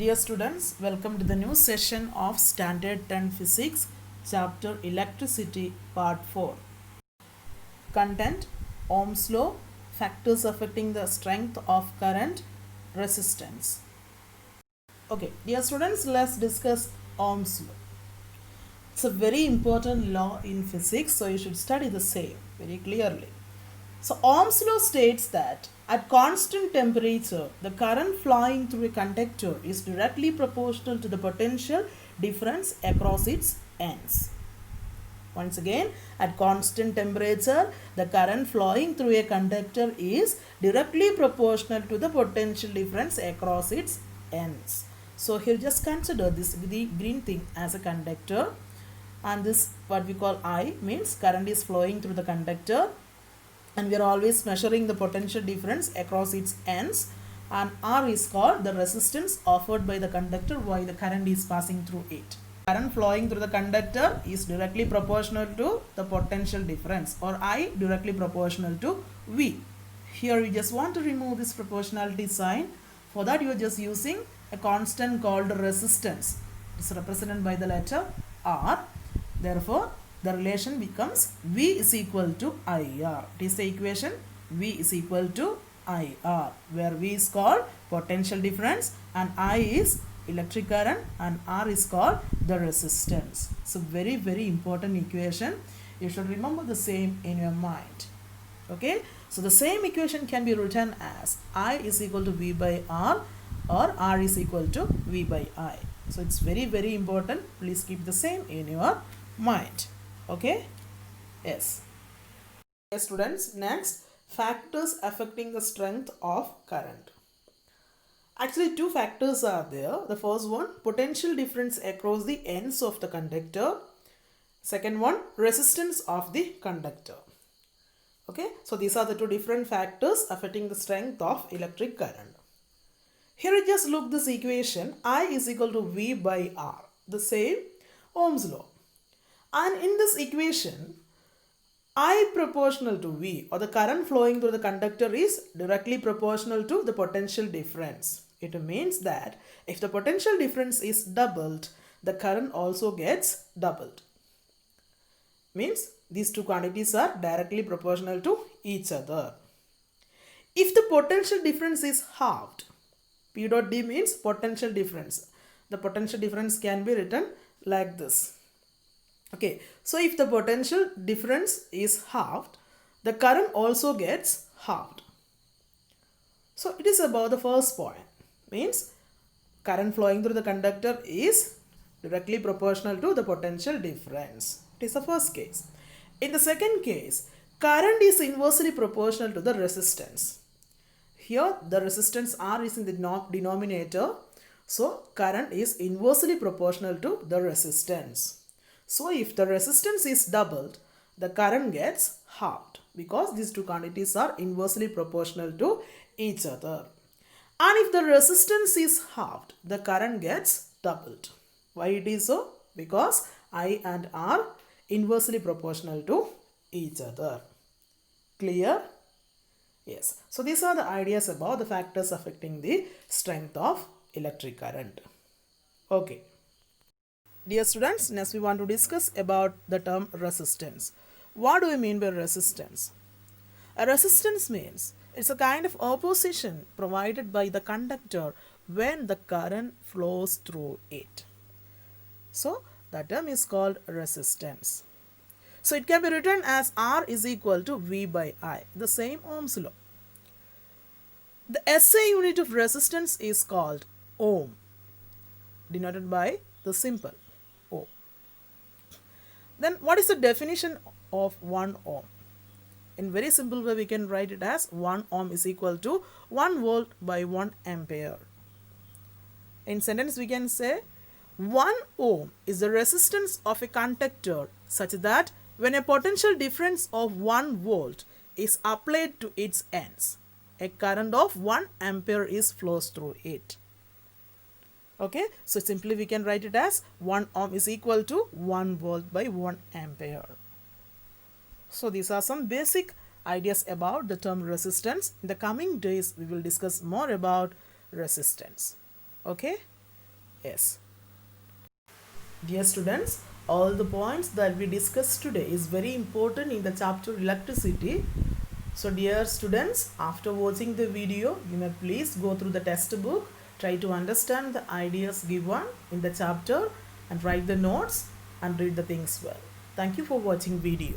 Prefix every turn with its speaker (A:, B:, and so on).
A: Dear students, welcome to the new session of Standard 10 Physics, Chapter Electricity, Part 4. Content: Ohm's Law, factors affecting the strength of current, resistance. Okay, dear students, let's discuss Ohm's Law. It's a very important law in physics, so you should study the same very clearly. So Ohm's law states that at constant temperature, the current flowing through a conductor is directly proportional to the potential difference across its ends. Once again, at constant temperature, the current flowing through a conductor is directly proportional to the potential difference across its ends. So here just consider this the green thing as a conductor, and this what we call I means current is flowing through the conductor, and we are always measuring the potential difference across its ends, and R is called the resistance offered by the conductor while the current is passing through it. Current flowing through the conductor is directly proportional to the potential difference, or I directly proportional to V. Here we just want to remove this proportionality sign. For that you are just using a constant called resistance. It is represented by the letter R. Therefore, the relation becomes V is equal to IR. It is the equation V is equal to IR, where V is called potential difference and I is electric current and R is called the resistance. It's a very, very important equation. You should remember the same in your mind. Okay, so the same equation can be written as I is equal to V by R, or R is equal to V by I. So it's very, very important. Please keep the same in your mind. Okay, yes. Yes, students, next, factors affecting the strength of current. Actually, two factors are there. The first one, potential difference across the ends of the conductor. Second one, resistance of the conductor. Okay, so these are the two different factors affecting the strength of electric current. Here we just look this equation, I is equal to V by R, the same Ohm's law. And in this equation, I proportional to V, or the current flowing through the conductor, is directly proportional to the potential difference. It means that if the potential difference is doubled, the current also gets doubled. Means these two quantities are directly proportional to each other. If the potential difference is halved, P dot D means potential difference. The potential difference can be written like this. Okay, so if the potential difference is halved, the current also gets halved. So it is about the first point, means current flowing through the conductor is directly proportional to the potential difference. It is the first case. In the second case, current is inversely proportional to the resistance. Here the resistance R is in the denominator, so current is inversely proportional to the resistance. So if the resistance is doubled, the current gets halved, because these two quantities are inversely proportional to each other. And if the resistance is halved, the current gets doubled. Why it is so? Because I and R inversely proportional to each other. Clear? Yes. So these are the ideas about the factors affecting the strength of electric current. Okay. Dear students, next we want to discuss about the term resistance. What do we mean by resistance? A resistance means it's a kind of opposition provided by the conductor when the current flows through it. So that term is called resistance. So it can be written as R is equal to V by I, the same Ohm's law. The SI unit of resistance is called ohm, denoted by the symbol ohm. Then what is the definition of 1 ohm? In very simple way, we can write it as 1 ohm is equal to 1 volt by 1 ampere. In sentence we can say 1 ohm is the resistance of a conductor such that when a potential difference of 1 volt is applied to its ends, a current of 1 ampere flows through it. Okay, so simply we can write it as 1 ohm is equal to 1 volt by 1 ampere. So these are some basic ideas about the term resistance. In the coming days, we will discuss more about resistance. Okay. Yes. Dear students, all the points that we discussed today is very important in the chapter electricity. So dear students, after watching the video, you may please go through the textbook, try to understand the ideas given in the chapter and write the notes and read the things well. Thank you for watching video.